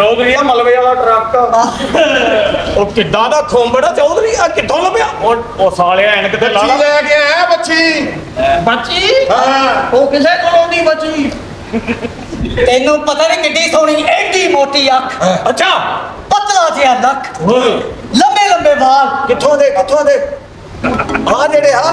चौधरी मलबे वाला ट्रक किदा दा खोंबड़ा चौधरी कितों लभ्या साले एनक ते ला लेके आया बच्ची बच्ची हाँ वो किसे कोलों दी बच्ची तेनू पता नहीं किड्डी सोहनी एडी मोटी अख अच्छा पतला जिहा नक लंबे लंबे बाल कितों दे आ जेड़े आ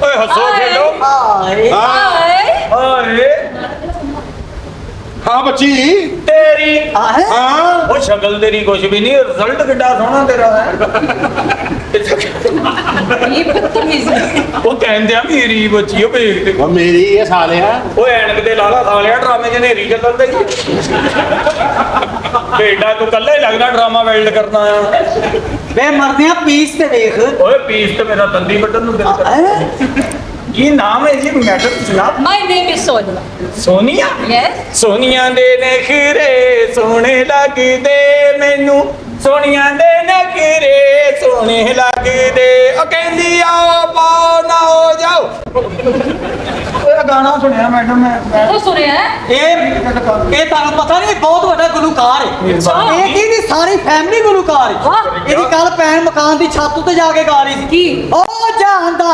हसो खेलो हाँ बच्ची तेरी हाँ वो शक्ल तेरी कुछ भी नहीं रिजल्ट कितना सोहना तेरा है ये बदतमीजी वो कहते हैं मेरी बच्ची भेजते वो मेरी ये साले है वो एनक ते लाला सालिया ड्रामे च नेरी चलन दे बेटा तू कल्ला ही लगना ड्रामा वेल्ड करना है वे मरदियां पीस ते देख ओए पीस तो मेरा तंदी बटन नु दिल कर की नाम है जी मैडम जनाब My name is Sonia. Sonia Yes. Sonia दे नखरे सोने लगदे मैनू सोनिया दे नखरे सोने लगदे ओ कहंदी आओ पाओ ना हो जाओ गाना सुनिया मैडम मैं वो सुने हैं? ये तानू पता नहीं बहुत बड़ा गुलूकार है ये की नहीं सारी फैमिली गुलूकार है वाह। ਇਹਦੀ ਕੱਲ ਭੈਣ ਮਕਾਨ ਦੀ ਛੱਤ ਉੱਤੇ ਜਾ ਕੇ ਗਾ ਰਹੀ ਸੀ ਕੀ? ਉਹ ਜਾਂਦਾ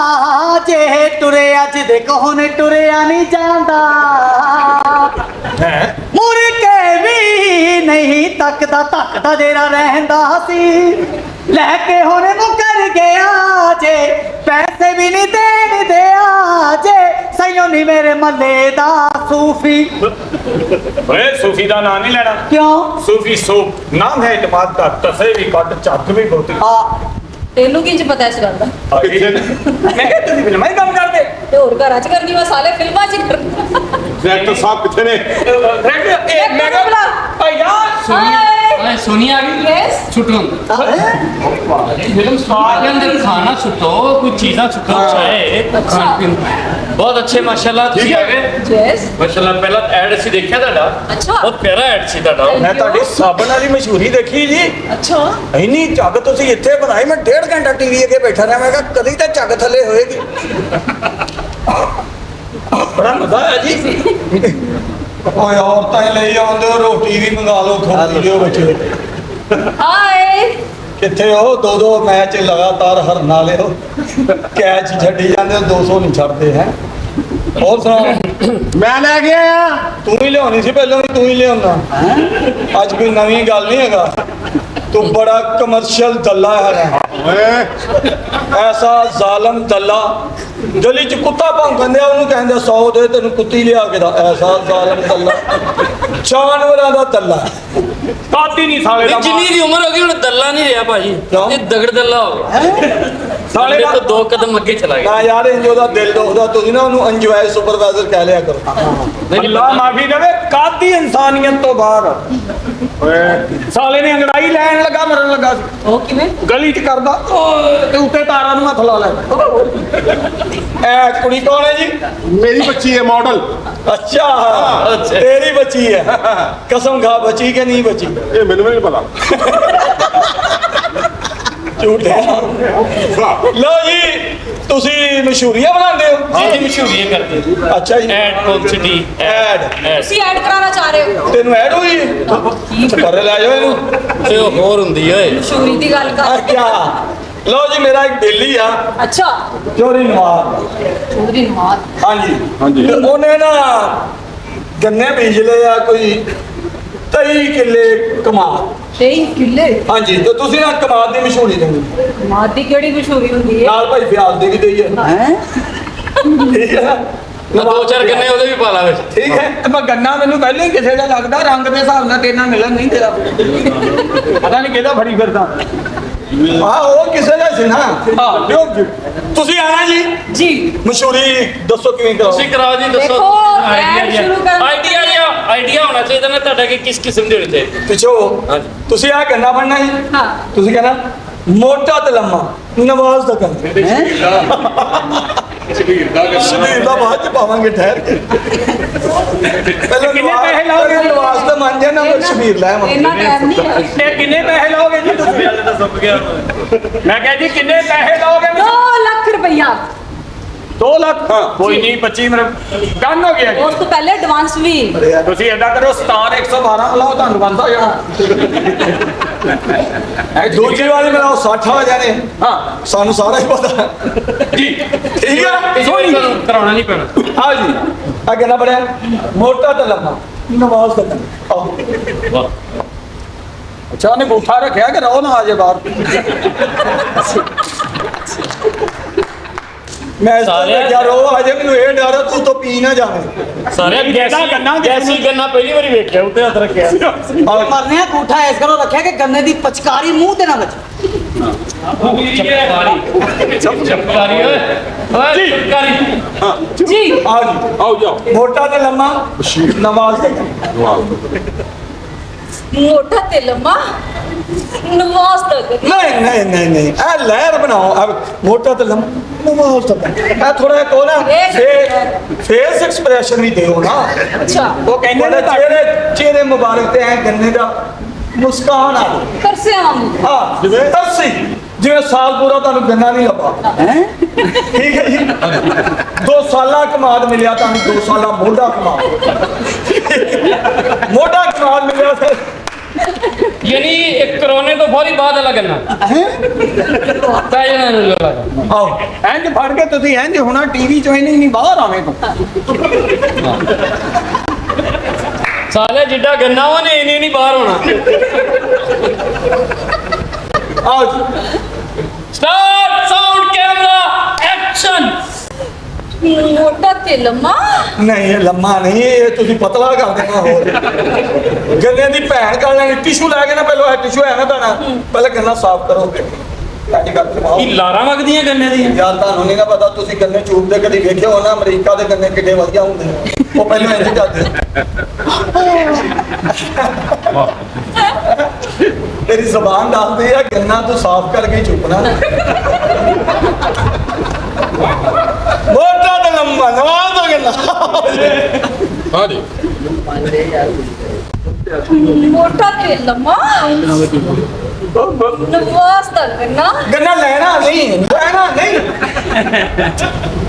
ਜੇ ਟੁਰੇ ਅੱਜ ਦੇ ਕੋਹਨੇ ਟੁਰਿਆ ਨਹੀਂ ਜਾਂਦਾ है ਮੁੜ ਕੇ ਵੀ ਨਹੀਂ ਤੱਕਦਾ ਧੱਕਦਾ ਜਿਹੜਾ ਰਹਿੰਦਾ ਸੀ ਲੈ ਕੇ ਹੁਣ ਮੁਕਰ ਗਿਆ ਜੇ ਪੈਸੇ ਵੀ ਨਹੀਂ ਦੇਣ ਦਿਆ ਜੇ ਸਈਓ ਨਹੀਂ ਮੇਰੇ ਮੱਲੇ ਦਾ ਸੂਫੀ ओए सूफी का नाम नहीं लेना ਕਿਉਂ सूफी सूप नाम है इतमाद का तसे भी कट चक भी बहुत ਆ ਤੈਨੂੰ ਕੀ ਪਤਾ ਇਸ ਗੱਲ ਦਾ मैं कहते थे फिल्म ही कम कर दे ਤੇ ਹੋਰ ਘਰਾਂ 'ਚ ਕਰਨੀ ਵਾ ਸਾਲੇ ਫਿਲਮਾਂ 'ਚ ਕਰ डायरेक्टर साहब कितने ने मैं बुला। यार हाय सोनिया आ गई यस छुट्टो फिल्म स्टार के अंदर खाना छुट्टो कुछ चीज़ा छुट्टो चाहे खान पीन बहुत अच्छे माशाल्लाह ठीक है। यस माशाल्लाह पहला ऐड सी देखा ਤੁਹਾਡਾ अच्छा ਬਹੁਤ ਪਿਆਰਾ ਐਡ ਸੀ ਤੁਹਾਡਾ मैं ਤੁਹਾਡੀ ਸਾਬਣ ਵਾਲੀ ਮਸ਼ਹੂਰੀ ਦੇਖੀ ਜੀ अच्छा ਇੰਨੀ ਝੱਗ ਤੁਸੀਂ ਇੱਥੇ ਬਣਾਈ ਮੈਂ 1.5 ਘੰਟਾ ਟੀਵੀ ਅੱਗੇ ਬੈਠਾ ਰਿਹਾ ਮੈਂ ਕਿਹਾ ਕਦੀ ਤਾਂ ਝੱਗ ਥੱਲੇ ਹੋਏਗੀ ਬੜਾ ਮਜ਼ਾ ਆਇਆ ਜੀ ਓਏ ਔਰਤਾਂ ਹੀ ਲਈ ਆਉਂਦੇ ਹੋ ਰੋਟੀ ਵੀ ਮੰਗਾ ਲਓ ਖਵਾਈ ਦਿਓ ਬੱਚੇ हाय ਕਿੱਥੇ ਹੋ ਦੋ ਮੈਚ ਲਗਾਤਾਰ ਹਰਨ ਵਾਲੇ ਹੋ ਕੈਚ ਛੱਡੀ ਜਾਂਦੇ ਹੋ 200 ਨਹੀਂ ਛੱਡਦੇ ਹੈ ਹੋਰ ਸੁਣਾਓ मैं लेके आया ਤੂੰ ਹੀ ਲਿਆਉਣੀ ਸੀ ਪਹਿਲਾਂ ਵੀ ਤੂੰ ਹੀ ਲਿਆਉਣਾ ਅੱਜ ਕੋਈ ਨਵੀਂ ਗੱਲ ਨਹੀਂ ਹੈਗਾ ਤੂੰ ਬੜਾ ਕਮਰਸ਼ੀਅਲ ਦੱਲਾ ਹੈ ओए ਐਸਾ ਜ਼ਾਲਮ ਦੱਲਾ ਗਲੀ ਚ ਕੁੱਤਾ ਭੌਂਕਦੇ ਆ ਉਹਨੂੰ ਕਹਿੰਦੇ 100 ਦੇ ਤੈਨੂੰ ਕੁੱਤੀ ਲਿਆ ਕੇ ਦਾ ਐਸਾ ਜ਼ਾਲਮ ਦੱਲਾ ਜਾਨਵਰਾਂ ਦਾ ਦੱਲਾ ਕਾਤੀ ਨਹੀਂ ਸਾਲੇ ਦਾ ਜਿੰਨੀ ਦੀ ਉਮਰ ਹੋ ਗਈ ਹੁਣ ਦੱਲਾ ਨਹੀਂ ਰਿਹਾ ਭਾਜੀ ਕਿਉਂ? ਇਹ ਦਗੜ ਦੱਲਾ ਹੋ ਗਿਆ ਸਾਲੇ ਦਾ ਤੋਂ 2 ਕਦਮ ਅੱਗੇ ਚਲਾ ਗਿਆ ਨਾ ਯਾਰ ਇੰਜੋ ਦਾ ਦਿਲ ਦੁਖਦਾ ਤੁਸੀਂ ਨਾ ਉਹਨੂੰ ਅੰਜਵਾਏ ਸੁਪਰਵਾਈਜ਼ਰ ਕਹਿ ਲਿਆ ਕਰੋ ਅੱਲਾ ਮਾਫੀ ਦੇਵੇ ਕਾਤੀ ਇਨਸਾਨੀਅਤ ਤੋਂ ਬਾਹਰ ਸਾਲੇ ਨੇ ਅੰਗੜਾਈ ਲੈਣ ਲੱਗਾ ਮਰਨ ਲੱਗਾ ਸੀ ਉਹ ਕਿਵੇਂ ਗਲੀ ਚ ਕਰਦਾ ਤੇ ਉੱਤੇ ਤਾਰਾਂ ਨੂੰ ਹੱਥ ਲਾ ਲੈ ਇਹ ਕੁੜੀ ਕੌਣ ਹੈ ਜੀ मेरी बच्ची है मॉडल अच्छा तेरी बची है कसम खा बची के नहीं बची ये मैंने नहीं पता झूठे लो जी ਤੁਸੀਂ ਮਸ਼ਹੂਰੀਆਂ ਬਣਾਉਂਦੇ ਹੋ ਜੀ ਮਸ਼ਹੂਰੀਆਂ ਕਰਦੇ ਅੱਛਾ ਜੀ ਐਡ ਪਬਲਿਸਿਟੀ ਐਡ ਤੁਸੀਂ ਐਡ ਕਰਾਉਣਾ ਚਾਹ ਰਹੇ ਹੋ ਤੈਨੂੰ ਐਡ ਹੋਈ ਕਰ ਲੈ ਜਾਓ ਇਹਨੂੰ ਤੇ ਉਹ ਹੋਰ ਹੁੰਦੀ ਓਏ ਮਸ਼ਹੂਰੀ ਦੀ ਗੱਲ ਕਰ क्या लो जी मेरा एक दिल्ली आ ਅੱਛਾ चोरी नवाज ਚੌਧਰੀ ਨਵਾਜ਼ हाँ जी हाँ जी। ते उन्हें ना गन्ने बीज ले आ कोई 23 किले कमाल 23 ਕਿੱਲੇ हाँ जी तो तुसी ना कमाल दी मशहूरी देंगे ਮਾਂ ਦੀ ਕਿਹੜੀ ਮਸ਼ਹੂਰੀ ਹੁੰਦੀ ਹੈ नाल भाई फ्याल दी भी दई है ਹੈ ठीक है दो चार गन्ने ਉਹਦੇ ਵੀ ਪਾ ਲਾ ਵਿੱਚ ਠੀਕ ਹੈ ਮੈਂ ਗੰਨਾ ਮੈਨੂੰ ਪਹਿਲਾਂ ਹੀ ਕਿਸੇ ਦਾ ਲੱਗਦਾ ਰੰਗ ਦੇ ਹਿਸਾਬ ਨਾਲ ਤੇਨਾਂ ਮਿਲਣ ਨਹੀਂ ਤੇਰਾ ਪਤਾ ਨਹੀਂ ਕਿਹਦਾ ਫੜੀ ਫਿਰਦਾ ਹਾਂ ਉਹ ਕਿਸੇ ਦਾ ਸੀ ਨਾ ਹਾਂ ਲਿਓ ਜੀ ਤੁਸੀਂ ਆਣਾ ਜੀ ਜੀ ਮਸ਼ਹੂਰੀ ਦੱਸੋ ਕਿਵੇਂ ਕਰਾਓ ਤੁਸੀਂ ਕਰਾਓ ਜੀ ਦੱਸੋ ਦੇਖੋ, ad ਸ਼ੁਰੂ ਕਰਨ ਤੋਂ ਆਈਡੀਆ ਹੋਣਾ ਚਾਹੀਦਾ ਨਾ ਤੁਹਾਡਾ ਕਿ ਕਿਸ ਕਿਸਮ ਦੇ ਹੋਣੇ ਚਾਹੀਦੇ ਪਿੱਛੋ ਹਾਂਜੀ। ਤੁਸੀਂ ਆ ਗੰਨਾ ਬਣਨਾ ਜੀ ਹਾਂ ਤੁਸੀਂ ਕਹਿਣਾ ਮੋਟਾ ਤੇ ਲੰਮਾ ਨਵਾਜ਼ ਦਾ ਗੰਨਾ ਸ਼ਬੀਰ ਦਾ ਬਾਅਦ ਚ ਪਾਵਾਂਗੇ ਠਹਿਰ ਕੇ ਪਹਿਲਾਂ ਕਿੰਨੇ ਪੈਸੇ ਲਾਓਗੇ ਨਵਾਜ਼ ਦਾ ਮੰਨ ਜਾਣਾ ਫਿਰ ਸ਼ਬੀਰ ਲੈ ਆਵਾਂਗੇ ਇੰਨਾ ਟਾਈਮ ਨਹੀਂ ਹੈ ਇਹ ਕਿੰਨੇ ਪੈਸੇ ਲਾਓਗੇ ਜੀ ਤੁਸੀਂ ਮੈਂ ਕਿਹਾ ਜੀ ਕਿੰਨੇ ਪੈਸੇ ਲਾਓਗੇ 2 ਲੱਖ ਰੁਪਇਆ 2 ਲੱਖ ਕੋਈ ਨਹੀਂ 25 ਮਿੰਟ ਡਨ ਹੋ ਗਿਆ ਉਸ ਤੋਂ ਪਹਿਲੇ ਐਡਵਾਂਸ ਵੀ ਜੀ ਤੁਸੀਂ ਏਦਾਂ ਕਰੋ ਸਟਾਰ 112 ਲਾਓ ਤੁਹਾਨੂੰ ਬੰਦ ਹੋ ਜਾਣਾ ਦੂਜੀ ਵਾਲੀ ਮਿਲਾਓ 60 ਹੋ ਜਾਣੇ ਹਾਂ ਸਾਨੂੰ ਸਾਰਾ ਹੀ ਪਤਾ ਜੀ ਠੀਕ ਆ ਸੋਈ ਕਰਾਉਣਾ ਨਹੀਂ ਪੈਣਾ ਆਓ ਜੀ ਆ ਕਿੰਨਾ ਬੜਿਆ ਮੋਟਾ ਤੇ ਲੰਮਾ ਨਵਾਜ਼ ਦਾ ਗੰਨਾ ਆਓ ਵਾਹ ਅੱਛਾ ਉਹਨੇ ਗੂਠਾ ਰੱਖਿਆ ਕਿ ਰੋ ਨਾ ਆ ਜੇ ਬਾਹਰ ਮੈਂ ਸਾਰੇ- ਕਿਹਾ ਰੋ ਆ ਜੇ ਮੈਨੂੰ ਇਹ ਡਰ ਆ ਤੂੰ ਤੋਂ ਪੀ ਨਾ ਜਾਵੇਂ ਸਾਰੇ ਗੈਸੀ ਗੰਨਾ ਪਹਿਲੀ ਵਾਰੀ ਵੇਖਿਆ ਉੱਤੇ ਹੱਥ ਰੱਖਿਆ ਮਰਨੇ ਗੂਠਾ ਇਸ ਕਰੋ ਰੱਖਿਆ ਕਿ ਗੰਨੇ ਦੀ ਪਚਕਾਰੀ ਮੂੰਹ ਤੇ ਨਾ ਵੱਜੇ ਚਪਕਾਰੀ ਓਏ ਚਪਕਾਰੀ ਜੀ ਆਓ ਜੀ ਆਓ ਜਾਓ ਮੋਟਾ ਤੇ ਲੰਮਾ ਨਵਾਜ਼ ਦਾ ਗੰਨਾ ਮੋਟਾ ਤੇ ਲੰਮਾ ਨਵਾਜ਼ ਤੱਕ ਨਹੀਂ ਇਹ ਲਹਿਰ ਬਣਾਓ ਅਬ ਮੋਟਾ ਤੇ ਲੰਮਾ ਨਵਾਜ਼ ਦਾ ਗੰਨਾ ਇਹ ਥੋੜਾ ਕੋ ਨਾ ਫੇਸ ਐਕਸਪ੍ਰੈਸ਼ਨ ਵੀ ਦਿਓ ਨਾ ਅੱਛਾ ਉਹ ਕਹਿੰਦੇ ਨੇ ਚਿਹਰੇ ਮੁਬਾਰਕ ਤੇ ਐ ਗੰਨੇ ਦਾ ਮੁਸਕਾਨ ਆ ਜਾਏ। ਕਰਸੇ ਆਮ ਹਾਂ ਜਿਵੇਂ ਤਰਸੀ ਜਿਵੇਂ ਸਾਲ ਪੂਰਾ ਤੁਹਾਨੂੰ ਗੰਨਾ ਨਹੀਂ ਲੱਭਾ ਠੀਕ ਹੈ ਜੀ 2 ਸਾਲਾਂ ਕਮਾਦ ਮਿਲਿਆ ਤੁਹਾਨੂੰ 2 ਸਾਲਾਂ ਮੋਢਾ ਕਮਾਦ ਮੋਢਾ ਕਮਾਦ ਮਿਲਿਆ ਫਿਰ ਯਾਨੀ ਇੱਕ ਕਰੋਨੇ ਤੋਂ ਫੌਰੀ ਬਾਅਦ ਵਾਲਾ ਗੰਨਾ ਤਾਂ ਇਹਨਾਂ ਨੂੰ ਲੱਗਾ ਆਓ ਇੰਜ ਫੜ ਕੇ ਤੁਸੀਂ ਇੰਜ ਹੋਣਾ ਟੀਵੀ ਚੋਂ ਨਹੀਂ ਬਾਹਰ ਆਵੇਂ ਤੂੰ ਸਾਲੇ ਜਿੱਡਾ ਗੰਨਾ ਉਹਨੇ ਇਹਨੇ ਨਹੀਂ ਬਾਹਰ ਹੋਣਾ ਆਓ ਜੀ ਸਟਾਰਟ ਸਾਊਂਡ ਕੈਮਰਾ ਐਕਸ਼ਨ ਮੋਟਾ ਤੇ ਲੰਮਾ ਨਹੀਂ ਇਹ ਲੰਮਾ ਨਹੀਂ ਇਹ ਤੁਸੀਂ ਪਤਲਾ ਕਰ ਦੇਣਾ ਹੋਰ ਗੰਨੇ ਦੀ ਭੈਣ ਕਰ ਲੈਣੀ ਟਿਸ਼ੂ ਲੈ ਕੇ ਨਾ ਪਹਿਲਾਂ ਇਹ ਟਿਸ਼ੂ ਹੈ ਨਾ ਭੈਣਾ ਪਹਿਲਾਂ ਗੰਨਾ ਸਾਫ਼ ਕਰੋਗੇ ਕਾਟੀ ਕਰ ਦਿਓ ਕੀ ਲਾਰਾਂ ਵਗਦੀਆਂ ਗੰਨੇ ਦੀਆਂ ਯਾਰ ਤੁਹਾਨੂੰ ਨਹੀਂ ਨਾ ਪਤਾ ਤੁਸੀਂ ਗੰਨੇ ਚੂਪਦੇ ਕਦੀ ਵੇਖਿਆ ਹੋਣਾ ਅਮਰੀਕਾ ਦੇ ਗੰਨੇ ਕਿੱਡੇ ਵਧੀਆ ਹੁੰਦੇ ਨੇ ਉਹ ਪਹਿਲਾਂ ਇੰਜ ਕਰਦੇ ਤੇਰੀ ਜ਼ਬਾਨ ਦੱਸਦੀ ਆ ਗੰਨਾ ਤੂੰ ਸਾਫ਼ ਕਰਕੇ ਚੁੱਪਣਾ ਮੋਟਾ ਤੇ ਲੰਮਾ ਨਵਾਜ਼ ਦਾ ਗੰਨਾ ਹਾਂ ਜੀ ਮੋਟਾ ਤੇ ਲੰਮਾ ਨਵਾਜ਼ ਤੱਕ ਨਾ ਗੰਨਾ ਲੈਣਾ ਨਹੀਂ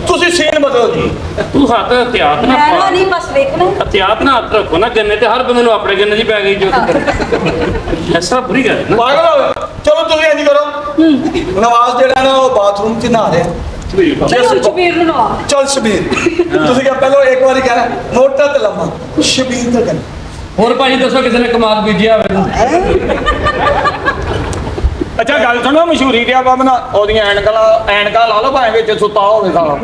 ਤੁਸੀਂ ਸੀਨ ਬਦਲੋ ਜੀ ਤੂੰ ਹੱਥ ਹਥਿਆਤ ਨਾ ਲੈਣਾ ਪਾ ਨਹੀਂ ਬਸ ਵੇਖਣਾ ਹਥਿਆਤ ਨਾ ਹੱਥ ਰੱਖੋ ਨਾ ਗੰਨੇ ਤੇ ਹਰ ਬੰਦੇ ਨੂੰ ਆਪਣੇ ਗੰਨੇ ਦੀ ਪੈ ਗਈ ਜੋ ਐਸਾ ਬੁਰੀ ਗੱਲ ਹੈ ਨਾ ਪਾਗਲ ਹੋ ਗਏ? ਚਲੋ ਤੁਸੀਂ ਇੰਜ ਕਰੋ ਨਵਾਜ਼ ਜਿਹੜਾ ਨਾ ਉਹ ਬਾਥਰੂਮ 'ਚ ਨਹਾ ਰਿਹਾ ਚਲੋ ਸ਼ਬੀਰ ਨੂੰ ਨਵਾ ਚਲ ਸ਼ਬੀਰ ਤੁਸੀਂ ਕਿਹਾ ਪਹਿਲਾਂ ਇੱਕ ਵਾਰੀ ਕਹਿਣਾ ਮੋਟਾ ਤੇ ਲੰਮਾ ਸ਼ਬੀਰ ਦਾ ਕਹਿਣਾ ਹੋਰ ਭਾਜੀ ਦੱਸੋ ਕਿਸੇ ਨੇ ਕਮਾਲ ਬੀਜਿਆ ਹੋਵੇ ਅੱਛਾ ਗੱਲ ਸੁਣੋ ਮਸ਼ਹੂਰੀ ਦੇ ਆਪਾਂ ਬਣਾ ਉਹਦੀਆਂ ਐਨਕਾਂ ਲਾ ਲਓ ਭਾਵੇਂ ਵਿੱਚ ਸੁੱਤਾ ਹੋਵੇ ਸਾਲਾ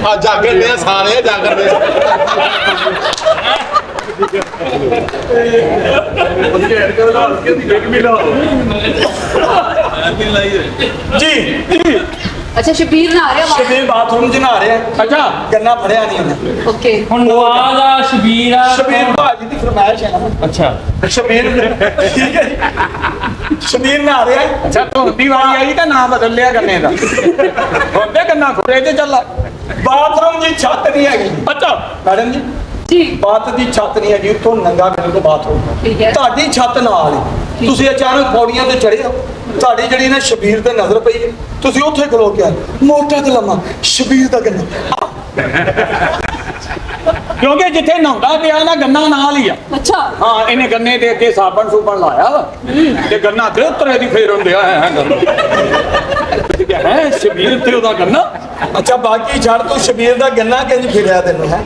ਆ ਜਾਗਰ ਦੇ ਸਾਰੇ ਜਾਗਰ ਦੇ ਜੀ ਅੱਛਾ ਸ਼ਬੀਰ ਨਾ ਆ ਰਿਹਾ ਸ਼ਬੀਰ ਬਾਥਰੂਮ 'ਚ ਨਹਾ ਰਿਹਾ ਅੱਛਾ ਗੰਨਾ ਫੜਿਆ ਨਹੀਂ ਉਹਨੇ ਓਕੇ ਹੁਣ ਨਵਾਜ਼ ਆ ਸ਼ਬੀਰ ਆ ਸ਼ਬੀਰ ਭਾਜੀ ਦੀ ਫਰਮਾਇਸ਼ ਹੈ ਨਾ ਅੱਛਾ ਸ਼ਬੀਰ ਠੀਕ ਹੈ ਜੀ। ਸ਼ਬੀਰ ਨਹਾ ਰਿਹਾ ਅੱਛਾ ਧੋਤੀ ਵਾਲੀ ਆਈ ਤਾਂ ਨਾਂ ਬਦਲ ਲਿਆ ਗੰਨੇ ਦਾ ਹੁੰਦੇ ਗੰਨਾ ਖੁਰੇ ਤੇ ਚੱਲਾ ਬਾਥਰੂਮ ਦੀ ਛੱਤ ਨਹੀਂ ਹੈਗੀ ਅੱਛਾ ਮੈਡਮ ਜੀ ਜੀ ਬਾਤ ਦੀ ਛੱਤ ਨਹੀਂ ਹੈਗੀ ਉੱਥੋਂ ਨੰਗਾ ਬਿਲਕੁਲ ਬਾਥਰੂਮ ਠੀਕ ਹੈ ਤੁਹਾਡੀ ਛੱਤ ਨਾਲ ਹੀ ਤੁਸੀਂ ਅਚਾਨਕ ਪੌੜੀਆਂ ਤੇ ਚੜੇ ਹੋ ਤੁਹਾਡੀ ਜਿਹੜੀ ਨਾ ਸ਼ਬੀਰ ਤੇ ਨਜ਼ਰ ਪਈ ਹੈ ਤੁਸੀਂ ਉੱਥੇ ਖਲੋ ਕੇ ਆਏ ਮੋਟਾ ਤੇ ਲੰਮਾ ਸ਼ਬੀਰ ਦਾ ਗੰਨਾ ਕਿਉਂਕਿ ਜਿੱਥੇ ਨਹਾਉਂਦਾ ਪਿਆ ਨਾ ਗੰਨਾ ਨਾਲ ਹੀ ਆ ਅੱਛਾ ਹਾਂ ਇਹਨੇ ਗੰਨੇ ਦੇ ਅੱਗੇ ਸਾਬਣ ਸੂਬਣ ਲਾਇਆ ਵਾ ਤੇ ਗੰਨਾ ਤੇ ਉਤਰੇ ਦੀ ਫੇਰ ਹੁੰਦੇ ਆ ਹੈ ਸ਼ਬੀਰ ਤੇ ਉਹਦਾ ਗੰਨਾ ਅੱਛਾ ਬਾਕੀ ਛੱਡ ਤੂੰ ਸ਼ਬੀਰ ਦਾ ਗੰਨਾ ਕਿੰਜ ਫਿਰਿਆ ਤੈਨੂੰ ਹੈ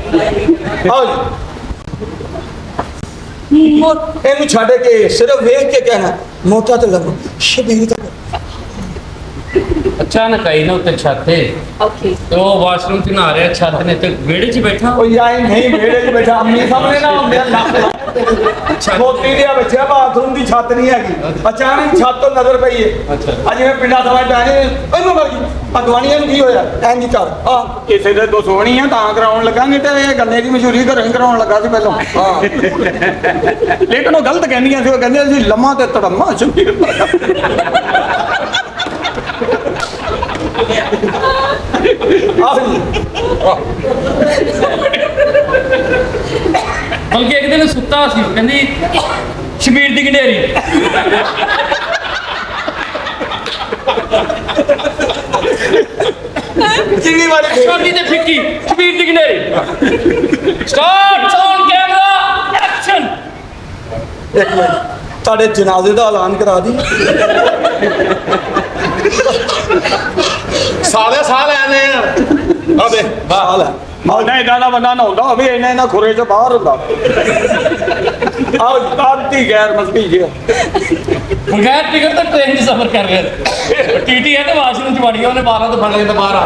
ਆਓ ਜੀ ਇਹਨੂੰ ਛੱਡ ਕੇ ਸਿਰਫ ਵੇਖ ਕੇ ਕਹਿਣਾ ਮੋਟਾ ਤੇ ਲੰਮਾ ਸ਼ਬੀਰ ਦਾ ਅਚਾਨਕ ਆਈ ਨਾ ਉੱਤੇ ਛੱਤ ਤੇ ਓਕੇ ਤੇ ਉਹ ਵਾਸ਼ਰੂਮ 'ਚ ਨਹਾ ਰਿਹਾ ਛੱਤ ਨੇ ਤੇ ਵਿਹੜੇ 'ਚ ਬੈਠਾ ਉਹ ਯਾਰ ਨਹੀਂ ਵਿਹੜੇ 'ਚ ਬੈਠਾ ਅੰਮੀ ਸਾਹਮਣੇ ਨਾ ਹੁੰਦੇ ਮੋਤੀ ਦੇ ਬੱਚਿਆ ਬਾਥਰੂਮ ਦੀ ਛੱਤ ਨਹੀਂ ਹੈਗੀ ਅਚਾਨਕ ਛੱਤ ਤੋਂ ਨਜ਼ਰ ਪਈ ਏ ਅੱਛਾ। ਜਿਵੇਂ ਪਿੰਡਾਂ ਸਵਾਈ ਪੈਣੇ ਇਹਨੂੰ ਮਰ ਗਈ ਅਗਵਾਨੀਆਂ ਨੂੰ ਕੀ ਹੋਇਆ ਇੰਜ ਕਰ ਆ ਕਿਸੇ ਦੇ ਦੁਸ਼ਮਣੀ ਆ ਤਾਂ ਕਰਾਉਣ ਲੱਗਾਂਗੇ ਤੇ ਇਹ ਗੱਲੇ ਦੀ ਮਸ਼ਹੂਰੀ ਘਰੋਂ ਹੀ ਕਰਾਉਣ ਲੱਗਾ ਸੀ ਪਹਿਲਾਂ ਹਾਂ ਲੇਕਿਨ ਉਹ ਗਲਤ ਕਹਿੰਦੀਆਂ ਸੀ ਉਹ ਕਹਿੰਦੇ ਸੀ ਲੰਮਾ ਤੇ ਤੜਮਾ ਸ਼ਬੀਰ ਬਲਕਿ ਇੱਕ ਦਿਨ ਸੁੱਤਾ ਸੀ ਕਹਿੰਦੀ ਸ਼ਬੀਰ ਦੀ ਗੰਢੇਰੀ ਕਿੰਨੀ ਵਾਰੀ ਛੋਟੀ ਤੇ ਫਿੱਕੀ ਸ਼ਬੀਰ ਦੀ ਗੰਢੇਰੀ ਸਟਾਰਟ ਔਨ ਕੈਮਰਾ ਐਕਸ਼ਨ ਇੱਕ ਮਿੰਟ ਤੁਹਾਡੇ ਜਨਾਜ਼ੇ ਦਾ ਐਲਾਨ ਕਰਾ ਦੀ ਸਾਲੇ ਸਾਹ ਲੈਣੇ ਆ ਦੇ ਹਾਲ ਹੈ ਨਾ ਇਦਾਂ ਦਾ ਬੰਦਾ ਨਹਾਉਂਦਾ ਹੋਵੇ ਇਹਨਾਂ ਖੁਰੇ ਚੋਂ ਬਾਹਰ ਹੁੰਦਾ ਆਹ ਕਾਂਤੀ ਗੈਰ ਮਸਤੀ ਜੀ ਬਗੈਰ ਟਿਕਟ ਤਾਂ ਟ੍ਰੇਨ 'ਚ ਸਫ਼ਰ ਕਰ ਰਿਹਾ ਟੀਟੀ ਹੈ ਤੇ ਵਾਸ਼ਰੂਮ 'ਚ ਵੜ ਗਿਆ ਉਹਨੇ 12 ਤੋਂ ਫੜ ਲਿਆ ਤਾਂ ਬਾਹਰ ਆ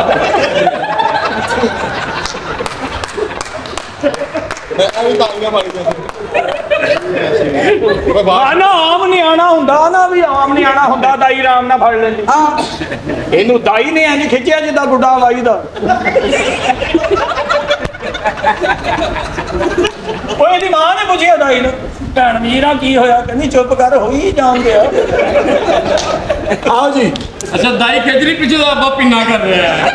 ਮੈਂ ਆ ਵੀ ਤਾਲੀਆਂ ਮਾਰੀ ਓਏ ਬਾਹਰ ਨਾ ਆਮ ਨਿਆਣਾ ਹੁੰਦਾ ਨਾ ਵੀ ਆਮ ਨਿਆਣਾ ਹੁੰਦਾ ਦਾਈ ਰਾਮ ਨਾਲ ਫੜ ਲੈਂਦੀ ਹਾਂ ਇਹਨੂੰ ਦਾਈ ਨੇ ਇੰਜ ਖਿੱਚਿਆ ਜਿੱਦਾਂ ਗੁੱਡਾ ਲਾਈ ਦਾ ਓਏ ਦੀ ਮਾਂ ਨੇ ਪੁੱਛਿਆ ਦਾਈ ਨੂੰ ਭੈਣ ਵੀਰਾ ਕੀ ਹੋਇਆ ਕਹਿੰਦੀ ਚੁੱਪ ਕਰ ਹੋਈ ਜਾਂਦੇ ਆ ਆਓ ਜੀ ਅੱਛਾ ਦਾਈ ਖੇਜਰੀ ਪਿੱਛੇ ਦਾ ਅੱਬਾ ਪਿੰਨਾ ਕਰ ਰਿਹਾ ਹੈ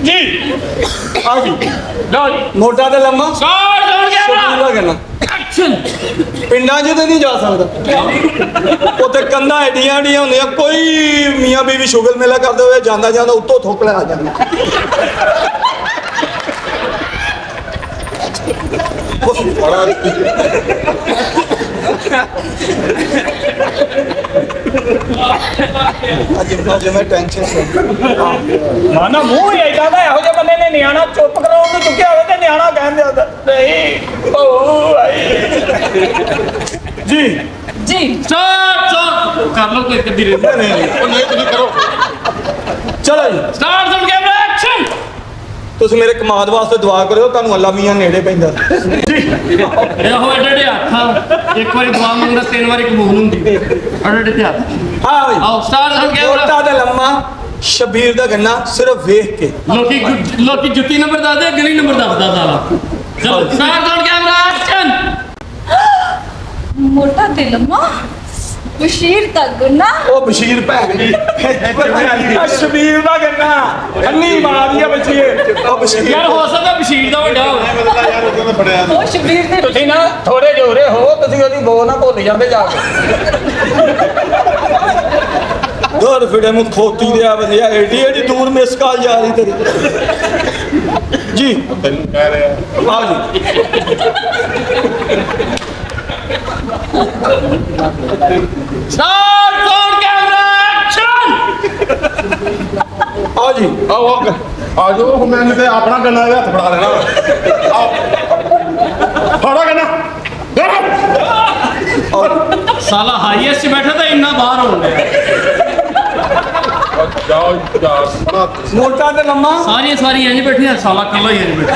ਜੀ ਆ ਜੀ ਲਓ ਜੀ ਮੋਟਾ ਤੇ ਲੰਮਾ ਸਟਾਰਟ ਔਨ ਪੂਰਾ ਕੈਮਰਾ ਕਰਨਾ ਐਕਸ਼ਨ ਪਿੰਡਾਂ 'ਚ ਤੇ ਨਹੀਂ ਜਾ ਸਕਦਾ ਉੱਥੇ ਕੰਧਾਂ ਐਡੀਆਂ ਐਡੀਆਂ ਹੁੰਦੀਆਂ ਕੋਈ ਮੀਆਂ ਬੀਵੀ ਸ਼ੁਗਲ ਮੇਲਾ ਕਰਦੇ ਹੋਏ ਜਾਂਦਾ ਜਾਂਦਾ ਉੱਤੋਂ ਥੁੱਕ ਲੈ ਆ ਜਾਂਦਾ ਅੱਜ ਮੈਂ ਟੈਨਸ਼ਨ ਮਾਨਾ ਮੂੰਹ ਹੀ ਏਦਾਂ ਦਾ ਇਹੋ ਜਿਹੇ ਬੰਦੇ ਨੇ ਨਿਆਣਾ ਚੁੱਪ ਕਰਾਉਣ ਨੂੰ ਚੁੱਕਿਆ ਹੋਵੇ ਤੇ ਨਿਆਣਾ ਕਹਿੰਦੇ ਹੁੰਦਾ ਨਹੀਂ ਓ ਆਈ ਜੀ ਜੀ ਸਟਾਰਟ ਕਰ ਲਓ ਕੋਈ ਕਦੀ ਨਹੀਂ ਉਹ ਨਹੀਂ ਤੁਸੀਂ ਕਰੋ ਚਲੋ ਜੀ ਸਟਾਰਟ ਔਨ ਕੈਮਰਾ ਐਕਸ਼ਨ ਤੁਸੀਂ ਮੇਰੇ ਕਮਾਦ ਵਾਸਤੇ ਦੁਆ ਕਰਿਓ ਤੁਹਾਨੂੰ ਅੱਲਾ ਮੀਆਂ ਨੇੜੇ ਪੈਂਦਾ ਇਹੋ ਐਡੇ ਹੱਥ ਇੱਕ ਵਾਰੀ ਦੁਆ ਮੰਗਦਾ 3 ਵਾਰੀ ਕਬੂਲ ਹੁੰਦੀ ਐਡੇ ਤੇ ਹੱਥ ਹਾਂ ਬਈ ਆਓ ਸਟਾਰਟ ਔਨ ਕੈਮਰਾ ਮੋਟਾ ਤੇ ਲੰਮਾ ਸ਼ਬੀਰ ਦਾ ਗੰਨਾ ਸਿਰਫ ਵੇਖ ਕੇ ਲੋਕੀ ਜੁੱਤੀ ਨੰਬਰ ਦੱਸਦੇ ਗਲੀ ਨੰਬਰ ਦੱਸਦਾ ਸਾਲਾ ਚਲੋ ਸਟਾਰਟ ਔਨ ਕੈਮਰਾ ਐਕਸ਼ਨ ਮੋਟਾ ਤੇ ਲੰਮਾ ਬਸ਼ੀਰ ਦਾ ਗੁਨਾ ਉਹ ਬਸ਼ੀਰ ਭੈਣ ਜੀ ਆ ਸ਼ਬੀਰ ਦਾ ਗੰਨਾ ਅੰਨੀ ਮਾਰੀ ਆ ਬੱਚੀਏ ਉਹ ਬਸ਼ੀਰ ਯਾਰ ਹੋ ਸਕਦਾ ਬਸ਼ੀਰ ਦਾ ਵੱਡਾ ਹੋਵੇ ਮੈਂ ਬਦਲਾ ਯਾਰ ਉਹਦੇ ਫੜਿਆ ਉਹ ਸ਼ਬੀਰ ਦੇ ਤੁਸੀਂ ਨਾ ਥੋੜੇ ਜੋਰੇ ਹੋ ਤੁਸੀਂ ਉਹਦੀ ਬੋ ਨਾ ਭੁੱਲ ਜਾਂਦੇ ਜਾ ਕੇ ਦੋਰ ਫਿੜੇ ਨੂੰ ਖੋਤੀ ਦੇ ਆ ਬੰਦਿਆ ਏਡੀ ਏਡੀ ਦੂਰ ਮਿਸ ਕਾਲ ਜਾ ਰਹੀ ਤੇਰੀ ਜੀ ਤੈਨੂੰ ਕਹਿ ਰਿਹਾ ਆਓ ਜੀ ਸਟਾਰਟ ਔਨ ਕੈਮਰਾ ਐਕਸ਼ਨ ਆਓ ਜੀ ਆਓ ਆ ਜਾਓ ਮੈਨੂੰ ਤੇ ਆਪਣਾ ਗੰਨਾ ਦੇ ਹੱਥ ਫੜਾ ਲੈਣਾ ਆਓ ਫੜਾ ਗੰਨਾ ਸਾਲਾ ਹਾਈਐਸਟ 'ਚ ਬੈਠਾ ਤਾਂ ਇੰਨਾ ਬਾਹਰ ਹੋਣ ਡਿਆ ਜਾਓ ਜਾ ਮੋਟਾ ਤੇ ਲੰਮਾ ਸਾਰੀਆਂ ਇੰਜ ਬੈਠੀਆਂ ਸਾਲਾ ਕੱਲਾ ਹੀ ਇੰਜ ਬੈਠਾ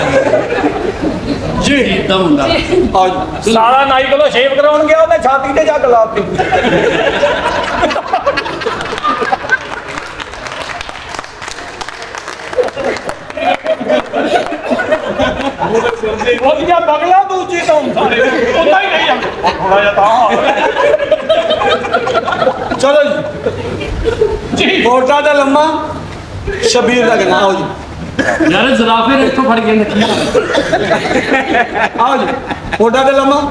ਜੀ ਇਦਾਂ ਹੁੰਦਾ ਆਓ ਜੀ ਸਾਰਾ ਨਾਈ ਕੋਲੋਂ ਸ਼ੇਵ ਕਰਾਉਣ ਗਿਆ ਉਹਨੇ ਛਾਤੀ ਤੇ ਜੱਗ ਲਾਤੀ ਉਹ ਜਿਹਾ ਬਗਲਾ ਦੂਜੀ ਤੋਂ ਸਾਰੇ ਉਦਾਂ ਹੀ ਨਹੀਂ ਜਾਂਦਾ ਥੋੜਾ ਜਿਹਾ ਤਾਂ ਚਲੋ ਜੀ ਮੋਟਾ ਤੇ ਲੰਮਾ ਸ਼ਬੀਰ ਦਾ ਗੰਨਾ ਆਓ ਜੀ ਯਾਰ ਜ਼ਰਾਫੇ ਨੇ ਇੱਥੋਂ ਫੜ ਕੇ ਨੱਕੀ ਆਓ ਜੀ ਮੋਟਾ ਤੇ ਲੰਮਾ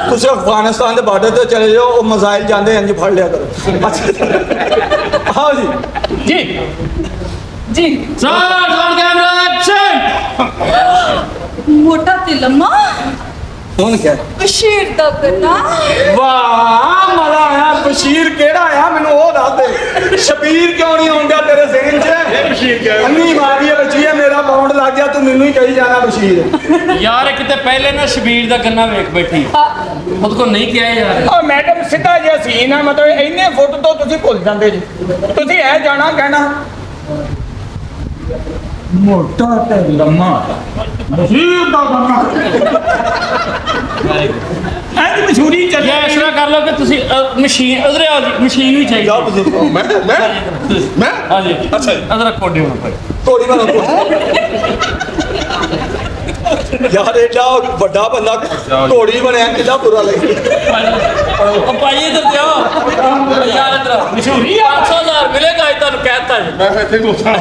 ਤੁਸੀਂ ਅਫਗਾਨਿਸਤਾਨ ਦੇ ਬਾਰਡਰ ਤੇ ਚਲੇ ਜਾਓ ਉਹ ਮਜ਼ਾਇਲ ਜਾਂਦੇ ਇੰਜ ਫੜ ਲਿਆ ਕਰੋ ਅੱਛਾ ਆਓ ਜੀ ਜੀ ਜੀ ਸਟਾਰਟ ਔਨ ਕੈਮਰਾ ਐਕਸ਼ਨ ਮੋਟਾ ਤੇ ਲੰਮਾ ਹੁਣ ਕਿਆ ਬਸ਼ੀਰ ਦਾ ਗੁਨਾ ਵਾਹ ਮਜ਼ਾ ਆਇਆ ਬਸ਼ੀਰ ਕਿਹੜਾ ਆਇਆ ਮੈਨੂੰ ਉਹ ਦੱਸ ਦੇ ਸ਼ਬੀਰ ਕਿਉਂ ਨਹੀਂ ਆਉਂਦਾ ਤੇਰੇ ਜ਼ਿਹਨ 'ਚ ਬਸ਼ੀਰ ਕਿਹਾ ਅੰਨੀ ਮਾਰੀ ਬੱਚੀ ਹੈ ਮੇਰਾ ਬਾਉਂਡ ਲੱਗ ਗਿਆ ਤੂੰ ਮੈਨੂੰ ਹੀ ਕਹੀ ਜਾਣਾ ਬਸ਼ੀਰ ਯਾਰ ਕਿਤੇ ਪਹਿਲੇ ਨਾ ਸ਼ਬੀਰ ਦਾ ਗੰਨਾ ਵੇਖ ਬੈਠੀ ਉਹਦੇ ਕੋਲ ਨਹੀਂ ਕਿਹਾ ਯਾਰ ਆ ਮੈਡਮ ਸਿੱਧਾ ਜਿਹਾ ਸੀਨ ਆ ਮਤਲਬ ਇੰਨੇ ਫੁੱਟ ਤੋਂ ਤੁਸੀਂ ਭੁੱਲ ਜਾਂਦੇ ਜੀ ਤੁਸੀਂ ਇਹ ਜਾਣਾ ਕਹਿਣਾ ਮੋਟਾ ਤੇ ਲੰਮਾ ਮਸ਼ਹੂਰ ਦਾ ਗੰਨਾ ਐਂ ਮਸ਼ਹੂਰੀ ਚੱਲੀ ਜਾਂ ਇਸ ਤਰ੍ਹਾਂ ਕਰ ਲਓ ਕਿ ਤੁਸੀਂ ਮਸ਼ੀਨ ਉਧਰ ਆਓ ਜੀ ਮਸ਼ੀਨ ਵੀ ਚਾਹੀਦੀ ਮੈਂ ਹਾਂਜੀ ਅੱਛਾ ਜੀ। ਅਦਰ ਕੋਡੀ ਹੋਣਾ ਭਾਈ ਤੋੜੀ ਵਾਲਾ ਯਾਰ ਏਡਾ ਵੱਡਾ ਬੰਦਾ ਘੋੜੀ ਬਣਿਆ ਕਿੰਨਾ ਬੁਰਾ ਲੱਗਿਆ ਉਹ ਭਾਈ ਇਧਰ ਤੇ ਆਓ ਯਾਰ ਇਧਰ ਮਸ਼ਹੂਰੀ 500000 ਮਿਲੇਗਾ ਇਹ ਤੁਹਾਨੂੰ ਕਹਿਤਾ ਜੀ ਮੈਂ ਇੱਥੇ ਦੋਸਤਾਂ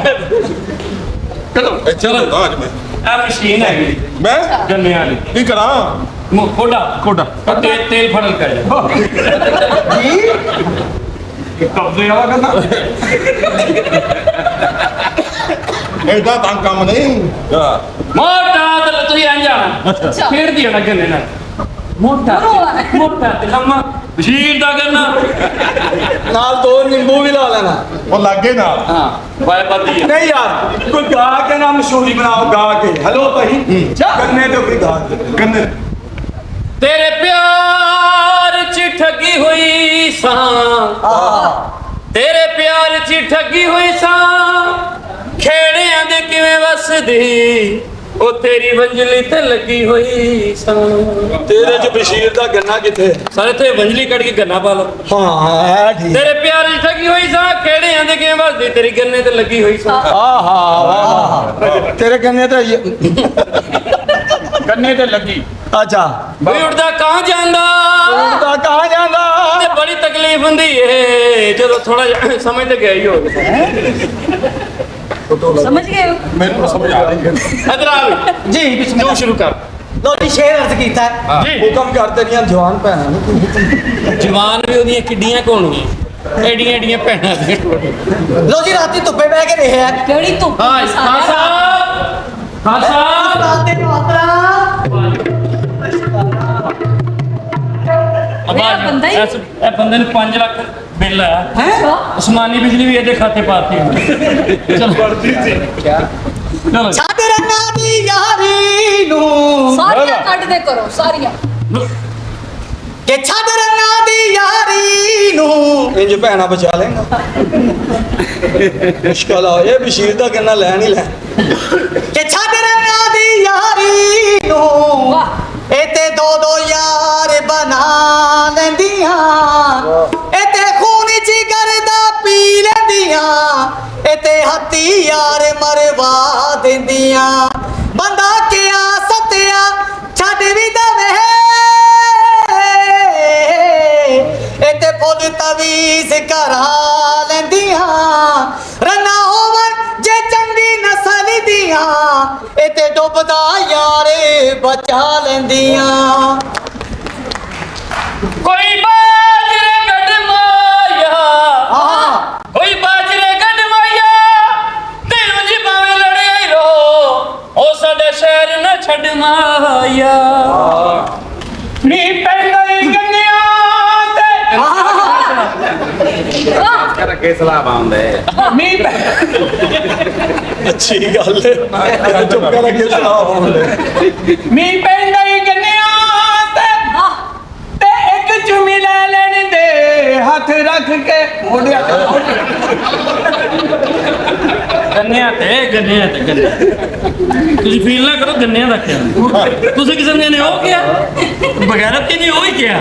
ਚਲੋ ਅੱਜ ਮੈਂ ਇਹ ਮਸ਼ੀਨ ਹੈਗੀ ਮੈਂ ਗੰਨੇ ਵਾਲੀ ਕੀ ਕਰਾਂ ਕੋਡਾ ਤੇਲ ਫੜਨ ਕਰ ਕਬਜ਼ੇ ਵਾਲਾ ਕਹਿੰਦਾ ਐਡਾ ਤਾਂ ਕੰਮ ਨਹੀਂ ਮੋਟਾ ਤੇ ਤੁਸੀਂ ਆਂ ਜਾਣਾ ਫੇਰ ਦੀ ਹੋਣਾ ਗੰਨੇ ਨਾਲ ਮੋਟਾ ਤੇ ਲੰਮਾ ਮਸ਼ੀਨ ਦਾ ਗੰਨਾ ਨਾਲ ਦੋ ਨਿੰਬੂ ਵੀ ਲਾ ਲੈਣਾ ਉਹ ਲੱਗੇ ਨਾਲ ਹਾਂ ਬਾਏ ਬਾਦੀ ਨਹੀਂ ਯਾਰ ਕੋਈ ਗਾ ਕੇ ਨਾ ਮਸ਼ਹੂਰੀ ਬਣਾਓ ਗਾ ਕੇ ਹੈਲੋ ਭਾਈ ਗੰਨੇ ਤੇ ਕੋਈ ਗਾ ਕੇ ਗੰਨੇ ਤੇਰੇ ਪਿਆਰ ਚ ਠੱਗੀ ਹੋਈ ਸਾਂ ਤੇਰੇ ਪਿਆਰ ਚ ਠੱਗੀ ਹੋਈ ਸਾਂ ਖੇੜਿਆਂ ਦੇ ਕਿਵੇਂ ਵਸਦੀ ਉਹ ਤੇਰੀ ਵੰਜਲੀ ਤੇ ਲੱਗੀ ਹੋਈ ਸਾਂ ਤੇਰੇ ਚ ਬਸ਼ੀਰ ਦਾ ਗੰਨਾ ਕਿੱਥੇ ਸਾਰੇ ਤੇ ਵੰਜਲੀ ਕੱਢ ਕੇ ਗੰਨਾ ਪਾ ਲਓ ਹਾਂ ਐ ਠੀਕ ਤੇਰੇ ਪਿਆਰ ਚ ਠੱਗੀ ਹੋਈ ਸਾਂ ਖੇੜਿਆਂ ਦੇ ਕਿਵੇਂ ਵਸਦੀ ਤੇਰੀ ਗੰਨੇ ਤੇ ਲੱਗੀ ਹੋਈ ਸਾਂ ਆਹਾ ਵਾਹ ਤੇਰੇ ਗੰਨੇ ਤੇ ਗੰਨੇ ਤੇ ਲੱਗੀ ਅੱਛਾ ਵੀ ਉੱਡਦਾ ਕਾਂ ਜਾਂਦਾ ਤਾਂ ਕਹਾਂ ਜਾਂਦਾ ਤੇ ਬੜੀ ਤਕਲੀਫ ਹੁੰਦੀ ਏ ਜਦੋਂ ਥੋੜਾ ਜਿਹਾ ਸਮਝ ਤੇ ਗਿਆ ਹੀ ਹੋ ਸਮਝ ਗਏ ਹੋ ਮੈਨੂੰ ਤਾਂ ਸਮਝ ਆ ਰਹੀ ਹੈ ਇਧਰ ਆ ਜੀ ਤੂੰ ਬਿਸਮਿਲ੍ਲਾ ਸ਼ੁਰੂ ਕਰ ਲੋ ਜੀ ਸ਼ੇਰ ਅਰਜ਼ ਕੀਤਾ ਹੈ। ਜੀ ਹੁਕਮ ਕਰ ਤੇਰੀਆਂ ਜਵਾਨ ਭੈਣਾਂ ਨੂੰ ਜਵਾਨ ਵੀ ਉਹਦੀਆਂ ਕਿੱਡੀਆਂ ਕੋਣੀਆਂ ਐਡੀਆਂ ਐਡੀਆਂ ਭੈਣਾਂ ਦੇ ਲੋ ਜੀ ਰਾਤੀ ਧੁੱਪੇ ਬਹਿ ਕੇ ਰਿਹਾ ਕਿਹੜੀ ਧੁੱਪ ਹਾਂ ਖਾਸਾ ਖਾਸਾ ਰਾਤ ਦੇ ਨੌਤਰਾ ਆਵਾਜ਼ ਬੰਦਾ ਹੀ- ਇਹ ਬੰਦੇ ਨੂੰ 5 ਲੱਖ ਬਿੱਲ ਆਇਆ ਅੱਛਾ ਅਸਮਾਨੀ ਬਿਜਲੀ ਵੀ ਇਹਦੇ ਖਾਤੇ ਪਾਤੀ ਚਲ ਪੜਦੀ ਸੀ ਚਲੋ ਛੱਡ ਰੰਨਾਂ ਦੀ ਯਾਰੀ ਨੂੰ ਸਾਰੀਆਂ ਕੱਢ ਦੇ ਕਰੋ ਸਾਰੀਆਂ ਕਿ ਛੱਡ ਰੰਨਾਂ ਦੀ ਯਾਰੀ ਨੂੰ ਇੰਜ ਭੈਣਾਂ ਬਚਾ ਲੇਗਾ ਮੁਸ਼ਕਲ ਆ ਇਹ ਬਸ਼ੀਰ ਦਾ ਗੰਨਾ ਲੈਣ ਹੀ ਲੈ ਕਿ ਛੱਡ ਰੰਨਾਂ ਦੀ ਯਾਰੀ ਨੂੰ ਵਾਹ ਇਹ ਤੇ ਦੋ ਦੋ ਯਾਰ ਬਣਾ ਲੈਂਦੀਆਂ ਇਹ ਤੇ ਖੂਨ ਜਿਗਰ ਦਾ ਪੀ ਲੈਂਦੀਆਂ ਇਹ ਤੇ ਹੱਥੀ ਯਾਰ ਮਰਵਾ ਦਿੰਦੀਆਂ ਬੰਦਾ ਕਿਆ ਸੱਤਿਆ ਛੱਡ ਵੀ ਦਵੇ ਇਹ ਤੇ ਫੁੱਲ ਤਵੀਜ਼ ਕਰਾ ਲੈਂਦੀਆਂ ਰੰਨਾ ਹੋਵਨ ਜੇ ਚੰਗੀ ਨਸਲ ਦੀਆਂ ਇਹ ਤੇ ਡੁੱਬਦਾ ਯਾਰੇ ਬਚਾ ਲੈਂਦੀਆਂ ਕੋਈ ਬਾਜਰੇ ਕੱਢ ਮਾਇਆ ਆਹ ਕੋਈ ਬਾਜਰੇ ਕੱਢ ਮਾਇਆ ਤੈਨੂੰ ਜੀ ਭਾਵੇਂ ਲੜਿਆ ਹੀ ਰੋ ਉਹ ਸਾਡੇ ਸ਼ਹਿਰ ਨਾ ਛੱਡ ਮਾਇਆ ਨੀ ਪੈਂਦਾ ਹੀ ਗੰਨਿਆਂ ਤੇ ਵਾਹ ਨੀ ਅੱਛੀ ਗੱਲ ਹੈ ਚੁੱਪ ਕਰਕੇ ਸੁਣਾ ਹੋਵੇ ਮੀਂਹ ਪੈਂਦਾ ਹੀ ਗੰਨਿਆਂ ਵਾਹ ਤੇ ਇੱਕ ਚੁੰਮੀ ਲੈ ਲੈਣ ਦੇ ਹੱਥ ਰੱਖ ਕੇ ਮੋਢਿਆਂ ਤੇ ਗੰਨਿਆਂ ਤੇ ਗੰਨੇ ਤੁਸੀਂ ਫੀਲ ਨਾ ਕਰੋ ਗੰਨਿਆਂ ਦਾ ਕਿਹਾ ਤੁਸੀਂ ਕਿਸੇ ਨੇ ਉਹ ਕਿਹਾ ਬਗੈਰਤੀ ਨਹੀਂ ਉਹ ਹੀ ਕਿਹਾ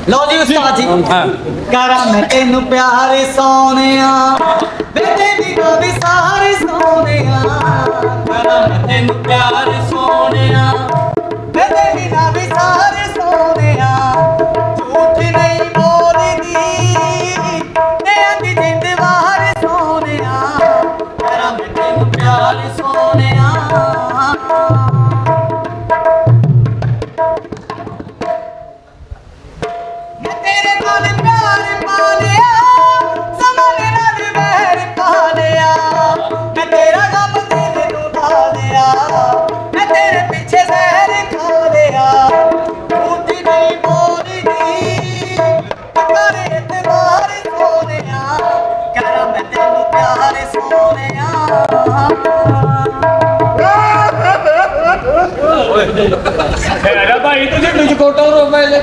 ਲਓ ਜੀ ਉਸਤਾਦ ਜੀ ਹਾਂ ਕਰਾਂ ਮੈਂ ਤੈਨੂੰ ਪਿਆਰ ਸੋਹਣਿਆ ਬੇਟੇ ਦੀ ਨਾ ਵੀ ਸਾਰੇ ਸੋਹਣਿਆ ਕਰਾਂ ਮੈਂ ਤੈਨੂੰ ਪਿਆਰ ਸੋਹਣਿਆ ਬੇਟੇ ਦੀ ਨਾ ਵੀ ਸਾਰੇ ਸੋਹਣਿਆ ਝੂਠ ਨਹੀਂ ਬੋਲਦੀ ਤੇ ਅੰਦੀ ਜਿੰਦ ਬਾਹਰ ਸੋਹਣਿਆ ਕਰਾਂ ਮੈਂ ਤੈਨੂੰ ਪਿਆਰ ਸੋਹਣਿਆ ਮੈਂ ਤੇਰੇ ਨਾਲ ਪਿਆਰ ਪਾ ਲਿਆ ਜ਼ਮਾਨੇ ਨਾਲ ਵਹਿਰ ਪਾ ਲਿਆ ਮੈਂ ਤੇਰਾ ਗਮ ਦਿਲ ਨੂੰ ਢਾ ਲਿਆ ਹੈਗਾ ਭਾਈ ਤੁਸੀਂ ਤੁਝ ਕੋਟੋ ਰੋ ਪਏ ਜੇ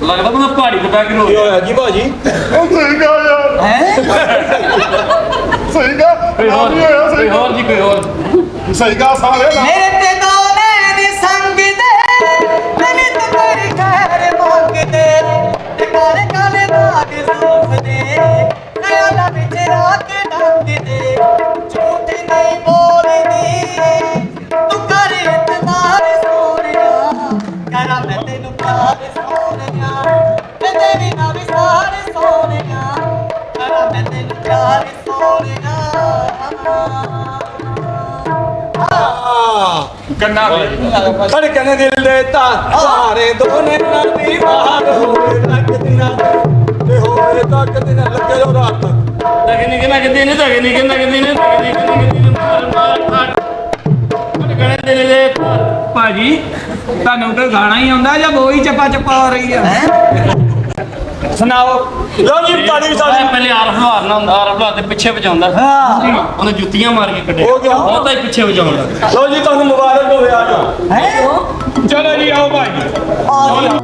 ਲੱਗਦਾ ਮੈਂ ਪਹਾੜੀ ਤੇ ਬੈ ਕੇ ਰੋ ਕੀ ਹੋਇਆ ਜੀ ਭਾਜੀ ਉਹ ਸਹੀ ਗਾ ਯਾਰ ਹੈ ਸਹੀ ਗਾ ਕੋਈ ਹੋਰ ਕੋਈ ਹੋਰ ਜੀ ਕੋਈ ਹੋਰ ਸਹੀ ਗਾ ਸਾਰੇ ਨਾ ਮੇਰੇ ਤੇ ਦੋਨੇ ਨੀ ਸੰਗ ਦੇ ਮੈਨੇ ਤੇ ਤੇਰੀ ਖੈਰ ਮੰਗਦੇ ਤੇ ਕਾਲੇ ਕਾਲੇ ਦਾਗ ਸੂਫਦੇ ਖਿਆਲਾਂ ਵਿੱਚ ਰਾਤ ਡੰਗਦੇ ਝੂਠ ਨਹੀਂ ਬੋਲਦੀ ਤੂੰ ਕਰ ਇਤਬਾਰ ਸੋਹਣਿਆ ਕਰਾਂ ਮੈਂ ਤੈਨੂੰ ਪਿਆਰ ਸੋਹਣਿਆ ਤੇ ਤੇਰੀ ਨਾ ਵਿਸਾਰ ਸੋਹਣਿਆ ਕਰਾਂ ਮੈਂ ਤੈਨੂੰ ਪਿਆਰ ਸੋਹਣਿਆ ਕੰਨਾ ਧੜਕਣ ਦਿਲ ਦੇ ਤਾਰੇ ਦੋਨੇ ਨਦੀ ਬਾਹਰ ਹੋਵੇ ਤੱਕ ਦਿਨਾਂ ਤੇ ਹੋਵੇ ਤੱਕ ਦਿਨਾਂ ਲੱਗੇ ਜੋ ਰਾਤ ਤਗਨੀ ਕਿ ਨਗਦੀ ਨੇ ਤਗਨੀ ਕਿ ਨਗਦੀ ਨੇ ਤਗਨੀ ਕਿ ਨਗਦੀ ਨੇ ਮਾਰ ਮਾਰ ਮਾਰ ਗਣੇ ਦਿਲ ਦੇ ਭਾਜੀ ਤੁਹਾਨੂੰ ਕੋਈ ਗਾਣਾ ਹੀ ਆਉਂਦਾ ਜਾਂ ਬੋਈ ਚੱਪਾ ਚੱਪਾ ਹੋ ਰਹੀ ਆ ਸੁਣਾਓ ਲੋ ਜੀ ਤਾੜੀ ਸਾਡੀ ਪਹਿਲੇ ਆਰਫ ਮਾਰਨਾ ਹੁੰਦਾ ਆਰਫ ਲਾ ਤੇ ਪਿੱਛੇ ਵਜਾਉਂਦਾ ਉਹਨੇ ਜੁੱਤੀਆਂ ਮਾਰ ਕੇ ਕੱਢਿਆ ਹੋ ਗਿਆ। ਬਹੁਤਾ ਹੀ ਪਿੱਛੇ ਵਜਾਉਣ ਲੱਗਾ ਲੋ ਜੀ ਤੁਹਾਨੂੰ ਮੁਬਾਰਕ ਹੋਵੇ ਆ ਜਾਓ ਹੈ ਚਲੋ ਜੀ ਆਓ ਭਾਜੀ ਆ ਗਿਆ